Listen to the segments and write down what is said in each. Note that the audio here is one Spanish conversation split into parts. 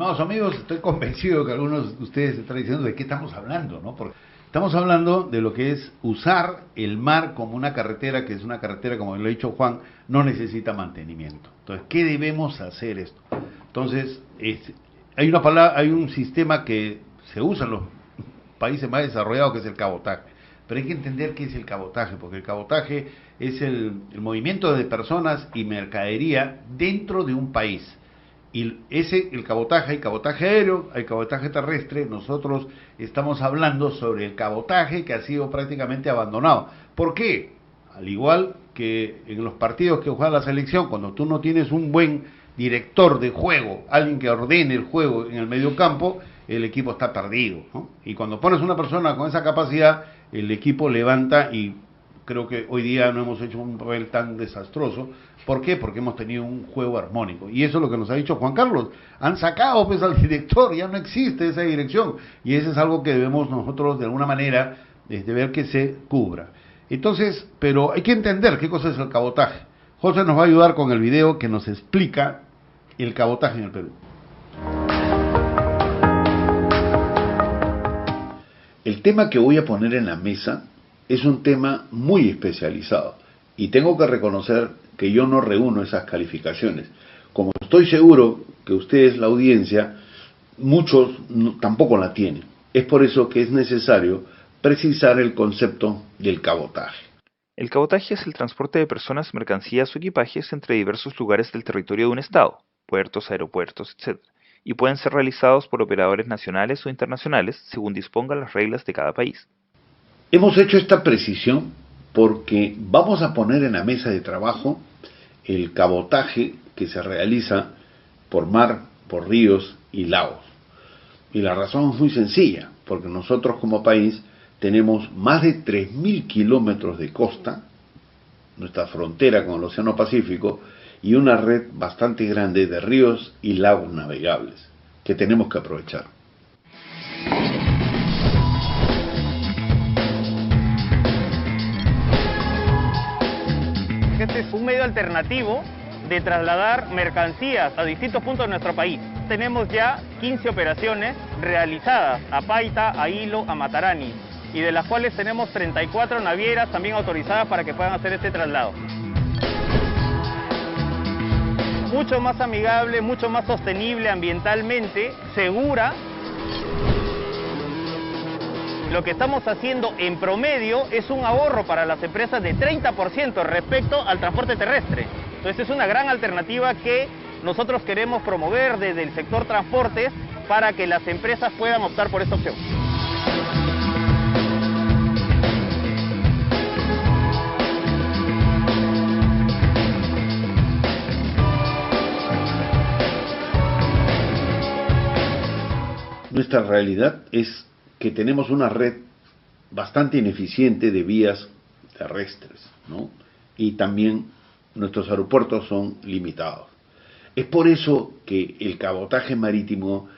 estimados amigos, estoy convencido que algunos de ustedes están diciendo de qué estamos hablando, ¿no? Porque estamos hablando de lo que es usar el mar como una carretera, que es una carretera, como lo ha dicho Juan, no necesita mantenimiento. Entonces, ¿qué debemos hacer esto? Entonces, hay una palabra, hay un sistema que se usa en los países más desarrollados, que es el cabotaje. Pero hay que entender qué es el cabotaje, porque el cabotaje es el movimiento de personas y mercadería dentro de un país. Y el cabotaje, hay cabotaje aéreo, hay cabotaje terrestre. Nosotros estamos hablando sobre el cabotaje que ha sido prácticamente abandonado. ¿Por qué? Al igual que en los partidos que juega la selección, cuando tú no tienes un buen director de juego, alguien que ordene el juego en el medio campo, el equipo está perdido, ¿no? Y cuando pones una persona con esa capacidad, el equipo levanta, y creo que hoy día no hemos hecho un papel tan desastroso. ¿Por qué? Porque hemos tenido un juego armónico. Y eso es lo que nos ha dicho Juan Carlos. Han sacado pues al director, ya no existe esa dirección. Y eso es algo que debemos nosotros de alguna manera ver que se cubra. Entonces, pero hay que entender qué cosa es el cabotaje. José nos va a ayudar con el video que nos explica el cabotaje en el Perú. El tema que voy a poner en la mesa es un tema muy especializado. Y tengo que reconocer que yo no reúno esas calificaciones. Como estoy seguro que ustedes, la audiencia, muchos tampoco la tienen. Es por eso que es necesario precisar el concepto del cabotaje. El cabotaje es el transporte de personas, mercancías o equipajes entre diversos lugares del territorio de un estado, puertos, aeropuertos, etc. Y pueden ser realizados por operadores nacionales o internacionales según dispongan las reglas de cada país. Hemos hecho esta precisión porque vamos a poner en la mesa de trabajo el cabotaje que se realiza por mar, por ríos y lagos. Y la razón es muy sencilla, porque nosotros como país tenemos más de 3.000 kilómetros de costa, nuestra frontera con el Océano Pacífico, y una red bastante grande de ríos y lagos navegables que tenemos que aprovechar. Este es un medio alternativo de trasladar mercancías a distintos puntos de nuestro país. Tenemos ya 15 operaciones realizadas a Paita, a Hilo, a Matarani, y de las cuales tenemos 34 navieras también autorizadas para que puedan hacer este traslado. Mucho más amigable, mucho más sostenible ambientalmente, segura. Lo que estamos haciendo en promedio es un ahorro para las empresas de 30% respecto al transporte terrestre. Entonces es una gran alternativa que nosotros queremos promover desde el sector transportes para que las empresas puedan optar por esta opción. Nuestra realidad es que tenemos una red bastante ineficiente de vías terrestres, ¿no? Y también nuestros aeropuertos son limitados. Es por eso que el cabotaje marítimo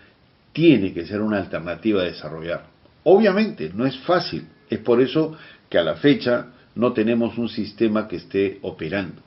tiene que ser una alternativa a desarrollar. Obviamente no es fácil, es por eso que a la fecha no tenemos un sistema que esté operando,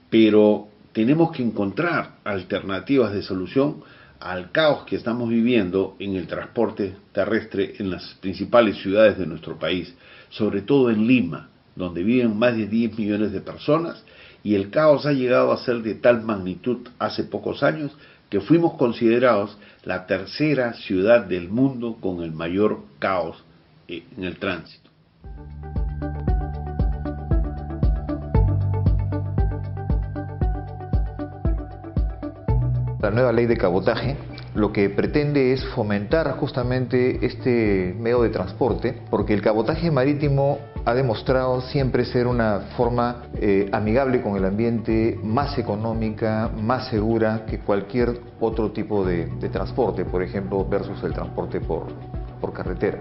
pero tenemos que encontrar alternativas de solución al caos que estamos viviendo en el transporte terrestre en las principales ciudades de nuestro país, sobre todo en Lima, donde viven más de 10 millones de personas, y el caos ha llegado a ser de tal magnitud hace pocos años que fuimos considerados la tercera ciudad del mundo con el mayor caos en el tránsito. La nueva ley de cabotaje lo que pretende es fomentar justamente este medio de transporte, porque el cabotaje marítimo ha demostrado siempre ser una forma amigable con el ambiente, más económica, más segura que cualquier otro tipo de transporte, por ejemplo, versus el transporte por carretera.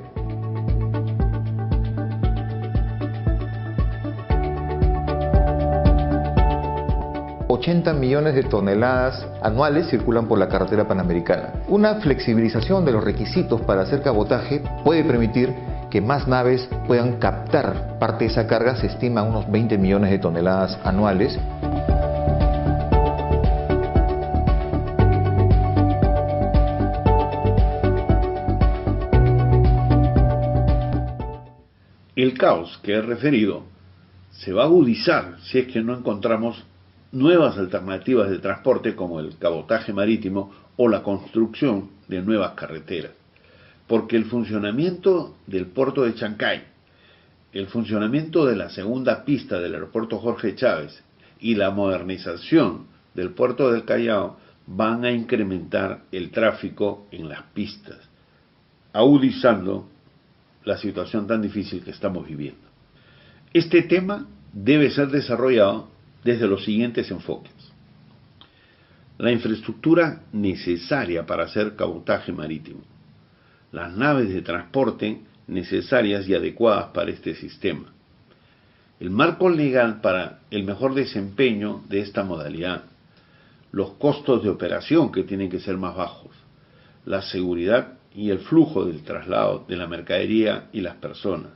80 millones de toneladas anuales circulan por la carretera panamericana. Una flexibilización de los requisitos para hacer cabotaje puede permitir que más naves puedan captar parte de esa carga. Se estima unos 20 millones de toneladas anuales. caos que he referido se va a agudizar si es que no encontramos nuevas alternativas de transporte como el cabotaje marítimo o la construcción de nuevas carreteras. Porque el funcionamiento del puerto de Chancay, el funcionamiento de la segunda pista del aeropuerto Jorge Chávez y la modernización del puerto del Callao van a incrementar el tráfico en las pistas, agudizando la situación tan difícil que estamos viviendo. Este tema debe ser desarrollado desde los siguientes enfoques. La infraestructura necesaria para hacer cabotaje marítimo, las naves de transporte necesarias y adecuadas para este sistema, el marco legal para el mejor desempeño de esta modalidad, los costos de operación que tienen que ser más bajos, la seguridad y el flujo del traslado de la mercadería y las personas,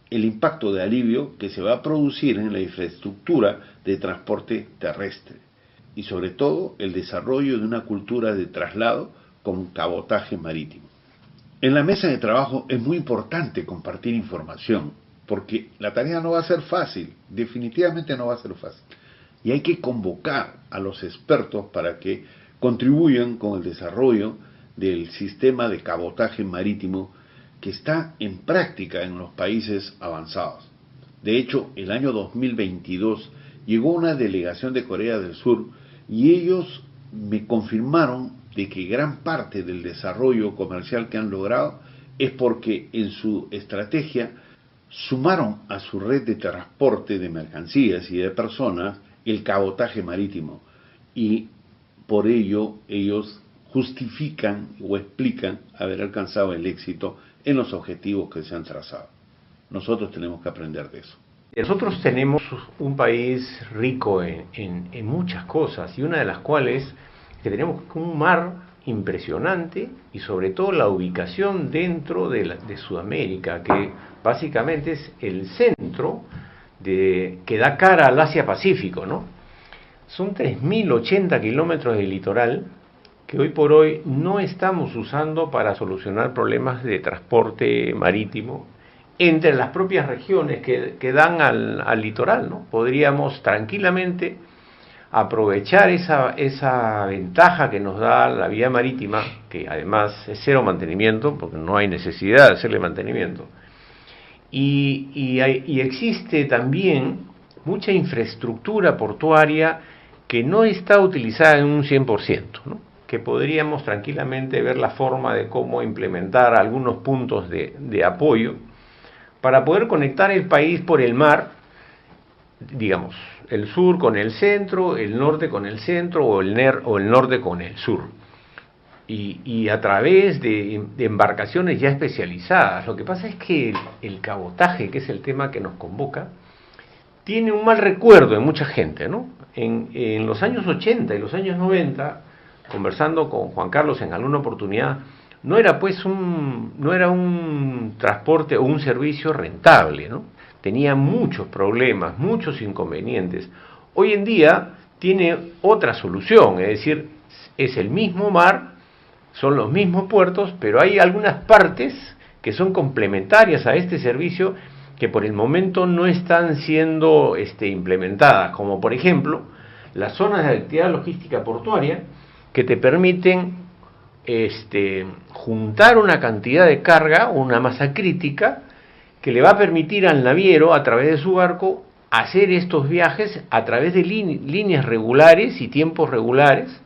el impacto de alivio que se va a producir en la infraestructura de transporte terrestre y sobre todo el desarrollo de una cultura de traslado con cabotaje marítimo. En la mesa de trabajo es muy importante compartir información porque la tarea no va a ser fácil, definitivamente no va a ser fácil. Y hay que convocar a los expertos para que contribuyan con el desarrollo del sistema de cabotaje marítimo que está en práctica en los países avanzados. De hecho, el año 2022 llegó una delegación de Corea del Sur y ellos me confirmaron de que gran parte del desarrollo comercial que han logrado es porque en su estrategia sumaron a su red de transporte de mercancías y de personas el cabotaje marítimo y por ello ellos justifican o explican haber alcanzado el éxito en los objetivos que se han trazado. Nosotros tenemos que aprender de eso. Nosotros tenemos un país rico en muchas cosas y una de las cuales que tenemos un mar impresionante y sobre todo la ubicación dentro de Sudamérica, que básicamente es el centro que da cara al Asia-Pacífico, ¿no? Son 3.080 kilómetros de litoral que hoy por hoy no estamos usando para solucionar problemas de transporte marítimo entre las propias regiones que dan al litoral, ¿no? Podríamos tranquilamente aprovechar esa ventaja que nos da la vía marítima, que además es cero mantenimiento, porque no hay necesidad de hacerle mantenimiento. Y existe también mucha infraestructura portuaria que no está utilizada en un 100%, ¿no? Que podríamos tranquilamente ver la forma de cómo implementar algunos puntos de apoyo para poder conectar el país por el mar, digamos, el sur con el centro, el norte con el centro o el norte con el sur. Y a través de embarcaciones ya especializadas. Lo que pasa es que el cabotaje, que es el tema que nos convoca, tiene un mal recuerdo en mucha gente, ¿no? En los años 80 y los años 90, conversando con Juan Carlos en alguna oportunidad, no era un transporte o un servicio rentable, ¿no? Tenía muchos problemas, muchos inconvenientes. Hoy en día tiene otra solución, es decir, es el mismo mar, son los mismos puertos, pero hay algunas partes que son complementarias a este servicio que por el momento no están siendo implementadas, como por ejemplo las zonas de actividad logística portuaria que te permiten juntar una cantidad de carga, una masa crítica, que le va a permitir al naviero, a través de su barco, hacer estos viajes a través de líneas regulares y tiempos regulares,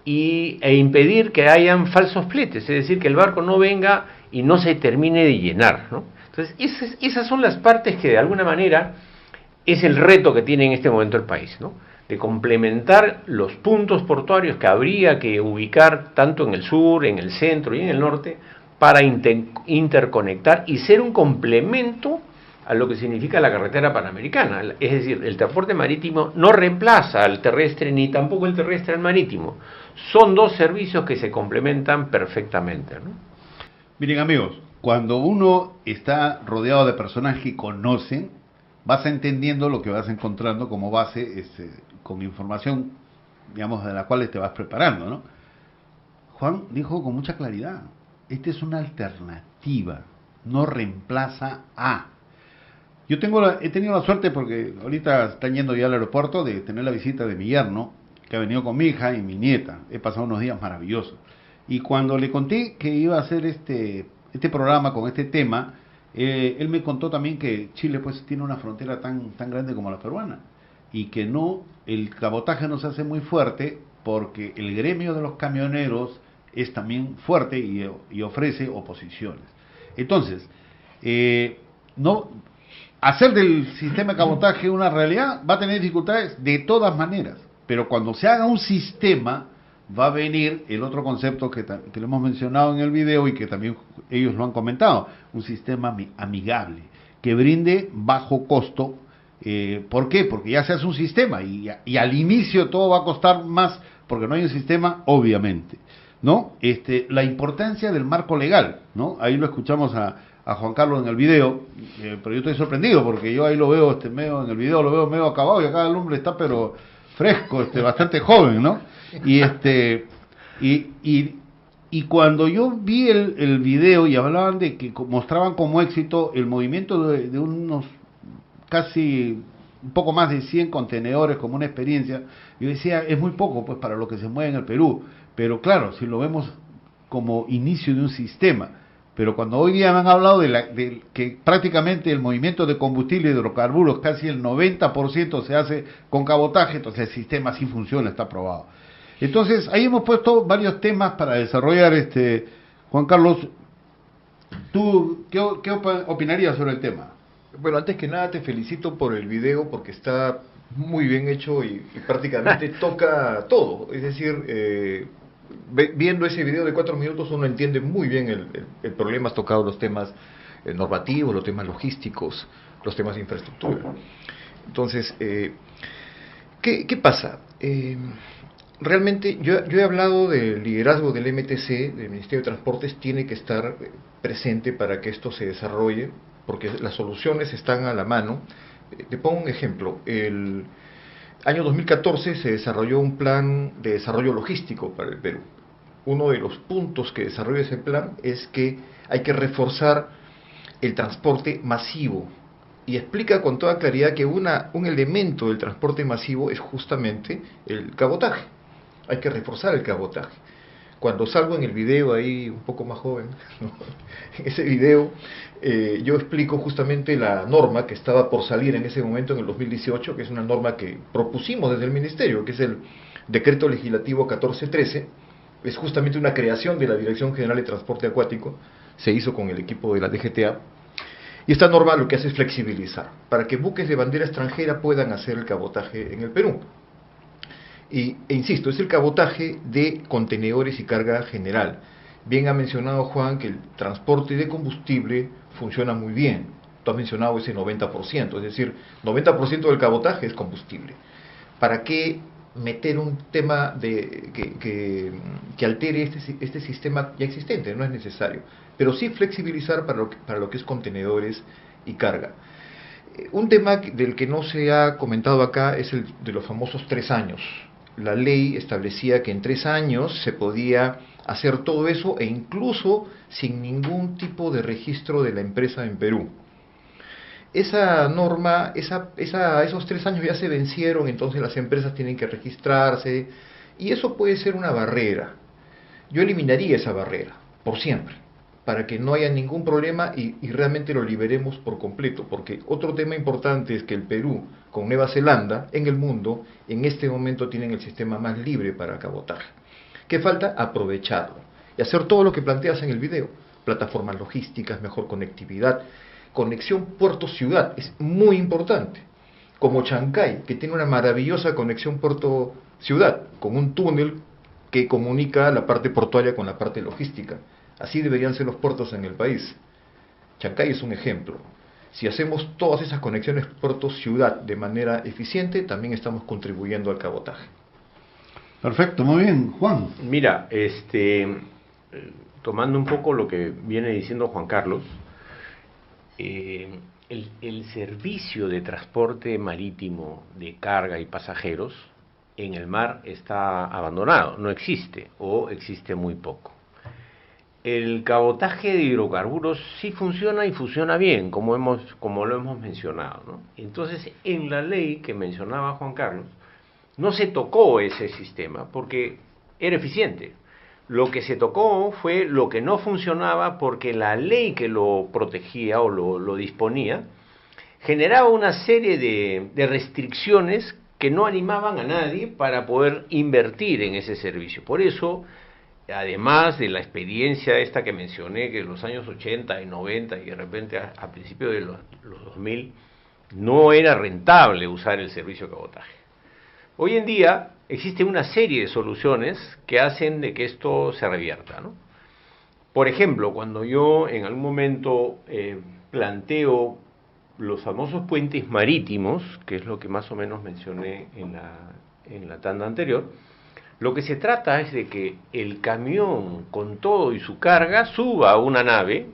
e impedir que hayan falsos fletes, es decir, que el barco no venga y no se termine de llenar, ¿no? Entonces, esas son las partes que de alguna manera es el reto que tiene en este momento el país, ¿no? De complementar los puntos portuarios que habría que ubicar tanto en el sur, en el centro y en el norte para interconectar y ser un complemento a lo que significa la carretera panamericana. Es decir, el transporte marítimo no reemplaza al terrestre ni tampoco el terrestre al marítimo. Son dos servicios que se complementan perfectamente, ¿no? Miren, amigos, cuando uno está rodeado de personas que conocen, vas entendiendo lo que vas encontrando como base con información, digamos, de la cual te vas preparando, ¿no? Juan dijo con mucha claridad, esta es una alternativa, no reemplaza a. He tenido la suerte, porque ahorita están yendo ya al aeropuerto, de tener la visita de mi yerno, que ha venido con mi hija y mi nieta. He pasado unos días maravillosos. Y cuando le conté que iba a hacer este programa con este tema, él me contó también que Chile pues tiene una frontera tan grande como la peruana, y que el cabotaje no se hace muy fuerte porque el gremio de los camioneros es también fuerte y ofrece oposiciones. Entonces, no hacer del sistema de cabotaje una realidad va a tener dificultades de todas maneras, pero cuando se haga un sistema va a venir el otro concepto que lo hemos mencionado en el video y que también ellos lo han comentado, un sistema amigable, que brinde bajo costo. ¿Por qué? Porque ya se hace un sistema y al inicio todo va a costar más porque no hay un sistema, obviamente, ¿no? La importancia del marco legal, ¿no? Ahí lo escuchamos a Juan Carlos en el video, pero yo estoy sorprendido porque yo ahí lo veo medio en el video, lo veo medio acabado, y acá el hombre está pero fresco, bastante joven, ¿no? Y cuando yo vi el video y hablaban de que mostraban como éxito el movimiento de unos casi un poco más de 100 contenedores como una experiencia, yo decía, es muy poco pues para lo que se mueve en el Perú, pero claro, si lo vemos como inicio de un sistema. Pero cuando hoy día me han hablado de que prácticamente el movimiento de combustible y hidrocarburos, casi el 90% se hace con cabotaje, entonces el sistema sí funciona, está probado. Entonces, ahí hemos puesto varios temas para desarrollar. Juan Carlos, ¿tú qué opinarías sobre el tema? Bueno, antes que nada te felicito por el video porque está muy bien hecho y prácticamente toca todo. Es decir, viendo ese video de 4 minutos uno entiende muy bien el problema. Has tocado los temas normativos, los temas logísticos, los temas de infraestructura. Entonces, ¿qué pasa? Realmente yo he hablado del liderazgo del MTC, del Ministerio de Transportes, tiene que estar presente para que esto se desarrolle, porque las soluciones están a la mano. Te pongo un ejemplo. El año 2014 se desarrolló un plan de desarrollo logístico para el Perú. Uno de los puntos que desarrolla ese plan es que hay que reforzar el transporte masivo. Y explica con toda claridad que un elemento del transporte masivo es justamente el cabotaje. Hay que reforzar el cabotaje. Cuando salgo en el video ahí, un poco más joven, ¿no? En ese video yo explico justamente la norma que estaba por salir en ese momento, en el 2018, que es una norma que propusimos desde el Ministerio, que es el Decreto Legislativo 1413, es justamente una creación de la Dirección General de Transporte Acuático, se hizo con el equipo de la DGTA, y esta norma lo que hace es flexibilizar, para que buques de bandera extranjera puedan hacer el cabotaje en el Perú. E insisto, es el cabotaje de contenedores y carga general. Bien ha mencionado Juan que el transporte de combustible funciona muy bien. Tú has mencionado ese 90%, es decir, 90% del cabotaje es combustible. ¿Para qué meter un tema que altere este sistema ya existente? No es necesario. Pero sí flexibilizar para lo que es contenedores y carga. Un tema del que no se ha comentado acá es el de los famosos 3 años. La ley establecía que en 3 años se podía hacer todo eso e incluso sin ningún tipo de registro de la empresa en Perú. Esa norma, esos 3 años ya se vencieron, entonces las empresas tienen que registrarse y eso puede ser una barrera. Yo eliminaría esa barrera, por siempre, para que no haya ningún problema y realmente lo liberemos por completo, porque otro tema importante es que el Perú con Nueva Zelanda en el mundo en este momento tienen el sistema más libre para cabotaje. ¿Qué falta? Aprovecharlo y hacer todo lo que planteas en el video, plataformas logísticas, mejor conectividad, conexión puerto-ciudad, es muy importante, como Chancay, que tiene una maravillosa conexión puerto-ciudad, con un túnel que comunica la parte portuaria con la parte logística. Así deberían ser los puertos en el país. Chancay es un ejemplo. Si hacemos todas esas conexiones puerto-ciudad de manera eficiente, también estamos contribuyendo al cabotaje. Perfecto, muy bien. Juan. Mira, tomando un poco lo que viene diciendo Juan Carlos, el servicio de transporte marítimo de carga y pasajeros en el mar está abandonado, no existe o existe muy poco. el cabotaje de hidrocarburos sí funciona y funciona bien, como lo hemos mencionado, ¿no? Entonces, en la ley que mencionaba Juan Carlos, no se tocó ese sistema porque era eficiente. Lo que se tocó fue lo que no funcionaba porque la ley que lo protegía o lo disponía generaba una serie de restricciones que no animaban a nadie para poder invertir en ese servicio. Por eso, además de la experiencia esta que mencioné, que en los años 80 y 90 y de repente a principios de los 2000, no era rentable usar el servicio de cabotaje. Hoy en día existe una serie de soluciones que hacen de que esto se revierta, ¿no? Por ejemplo, cuando yo en algún momento planteo los famosos puentes marítimos, que es lo que más o menos mencioné en la tanda anterior, lo que se trata es de que el camión con todo y su carga suba a una nave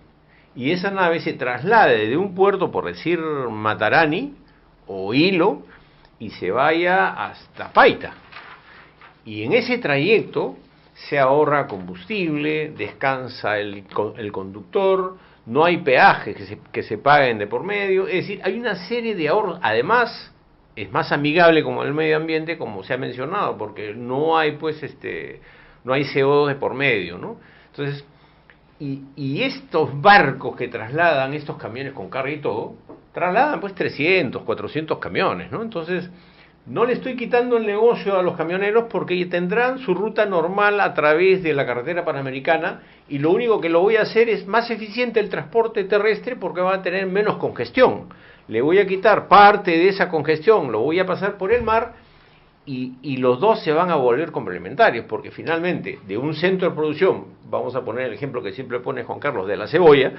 y esa nave se traslade de un puerto, por decir Matarani o Hilo, y se vaya hasta Paita. Y en ese trayecto se ahorra combustible, descansa el conductor, no hay peajes que se paguen de por medio, es decir, hay una serie de ahorros. Además, es más amigable con el medio ambiente, como se ha mencionado, porque no hay no hay CO2 de por medio, ¿no? Entonces, y estos barcos que trasladan estos camiones con carga y todo, trasladan pues 300, 400 camiones, ¿no? Entonces, no le estoy quitando el negocio a los camioneros porque tendrán su ruta normal a través de la carretera panamericana y lo único que lo voy a hacer es más eficiente el transporte terrestre porque va a tener menos congestión. Le voy a quitar parte de esa congestión, lo voy a pasar por el mar y los dos se van a volver complementarios porque finalmente de un centro de producción, vamos a poner el ejemplo que siempre pone Juan Carlos de la cebolla,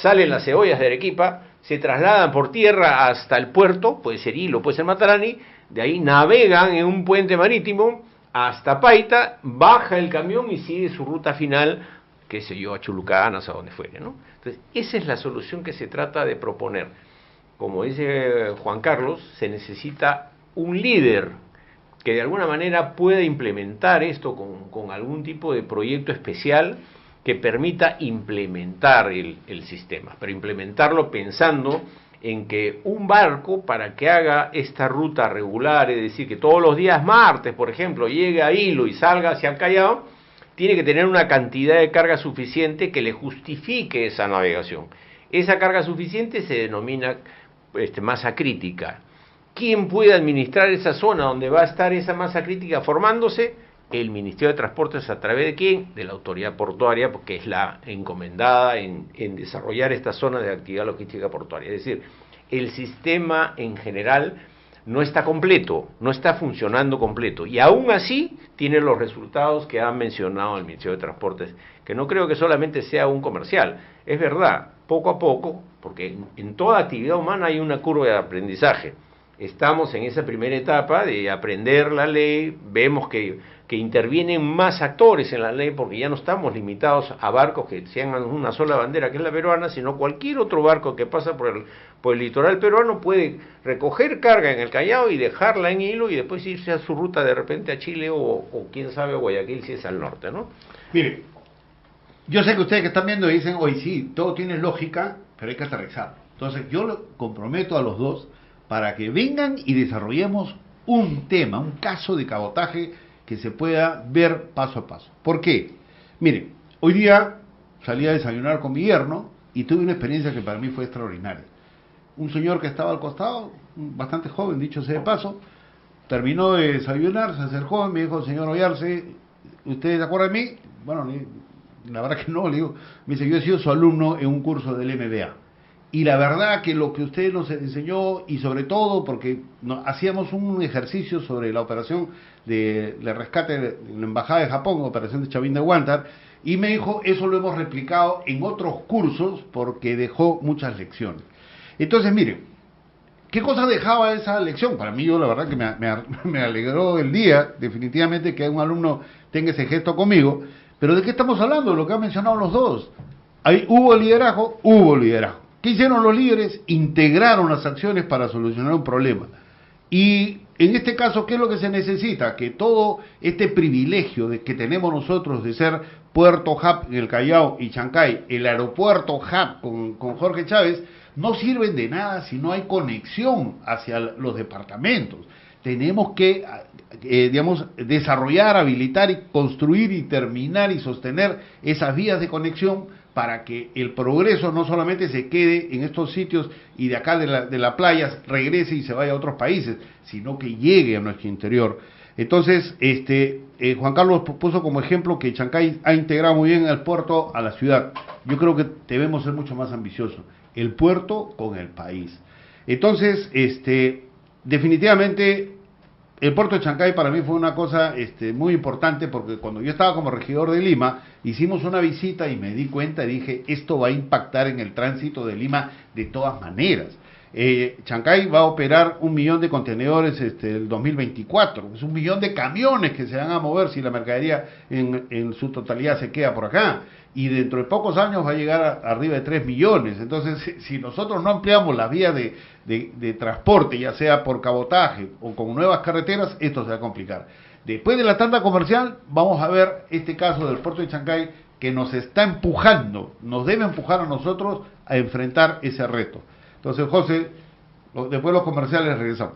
salen las cebollas de Arequipa, se trasladan por tierra hasta el puerto, puede ser Hilo, puede ser Matarani, de ahí navegan en un puente marítimo hasta Paita, baja el camión y sigue su ruta final, qué sé yo, a Chulucanas, a donde fuere, ¿no? Entonces, esa es la solución que se trata de proponer. Como dice Juan Carlos, se necesita un líder que de alguna manera pueda implementar esto con algún tipo de proyecto especial que permita implementar el sistema, pero implementarlo pensando en que un barco, para que haga esta ruta regular, es decir, que todos los días martes, por ejemplo, llegue a Hilo y salga hacia el Callao, tiene que tener una cantidad de carga suficiente que le justifique esa navegación. Esa carga suficiente se denomina masa crítica. ¿Quién puede administrar esa zona donde va a estar esa masa crítica formándose? El Ministerio de Transportes, ¿a través de quién? De la autoridad portuaria, porque es la encomendada en desarrollar esta zona de actividad logística portuaria. Es decir, el sistema en general no está completo, no está funcionando completo, y aún así tiene los resultados que ha mencionado el Ministerio de Transportes, que no creo que solamente sea un comercial. Es verdad, poco a poco, porque en toda actividad humana hay una curva de aprendizaje. Estamos en esa primera etapa de aprender la ley, vemos que intervienen más actores en la ley porque ya no estamos limitados a barcos que sean una sola bandera, que es la peruana, sino cualquier otro barco que pasa por el litoral peruano puede recoger carga en el Callao y dejarla en Hilo y después irse a su ruta de repente a Chile o quién sabe a Guayaquil si es al norte, ¿no? Mire, yo sé que ustedes que están viendo dicen, oye, sí, todo tiene lógica, pero hay que aterrizar. Entonces yo lo comprometo a los dos para que vengan y desarrollemos un tema, un caso de cabotaje que se pueda ver paso a paso. ¿Por qué? Mire, hoy día salí a desayunar con mi yerno y tuve una experiencia que para mí fue extraordinaria. Un señor que estaba al costado, bastante joven, dicho sea de paso, terminó de desayunar, se acercó y me dijo, señor Ollarse, ¿usted se acuerda de mí? Bueno, la verdad que no, le digo, me dice, yo he sido su alumno en un curso del MBA. Y la verdad que lo que usted nos enseñó, y sobre todo porque hacíamos un ejercicio sobre la operación de rescate en la Embajada de Japón, operación de Chavín de Huántar, y me dijo, eso lo hemos replicado en otros cursos porque dejó muchas lecciones. Entonces, mire, ¿qué cosa dejaba esa lección? Para mí, yo la verdad que me alegró el día, definitivamente, que un alumno tenga ese gesto conmigo. Pero ¿de qué estamos hablando? Lo que han mencionado los dos. Ahí hubo liderazgo. ¿Qué hicieron los líderes? Integraron las acciones para solucionar un problema. Y en este caso, ¿qué es lo que se necesita? Que todo este privilegio que tenemos nosotros de ser Puerto Hub en el Callao y Chancay, el aeropuerto Hub con Jorge Chávez, no sirven de nada si no hay conexión hacia los departamentos. Tenemos que, digamos, desarrollar, habilitar y construir y terminar y sostener esas vías de conexión para que el progreso no solamente se quede en estos sitios y de acá de la playa regrese y se vaya a otros países, sino que llegue a nuestro interior. Entonces, Juan Carlos puso como ejemplo que Chancay ha integrado muy bien el puerto a la ciudad. Yo creo que debemos ser mucho más ambiciosos. El puerto con el país. Entonces, definitivamente, el puerto de Chancay para mí fue una cosa muy importante, porque cuando yo estaba como regidor de Lima, hicimos una visita y me di cuenta y dije, esto va a impactar en el tránsito de Lima de todas maneras. Chancay va a operar 1 millón de contenedores el 2024, es 1 millón de camiones que se van a mover si la mercadería en su totalidad se queda por acá, y dentro de pocos años va a llegar arriba de 3 millones. Entonces, si nosotros no ampliamos las vías de transporte, ya sea por cabotaje o con nuevas carreteras, esto se va a complicar. Después de la tanda comercial, vamos a ver este caso del puerto de Chancay, que nos está empujando, nos debe empujar a nosotros a enfrentar ese reto. Entonces, José, después de los comerciales regresamos.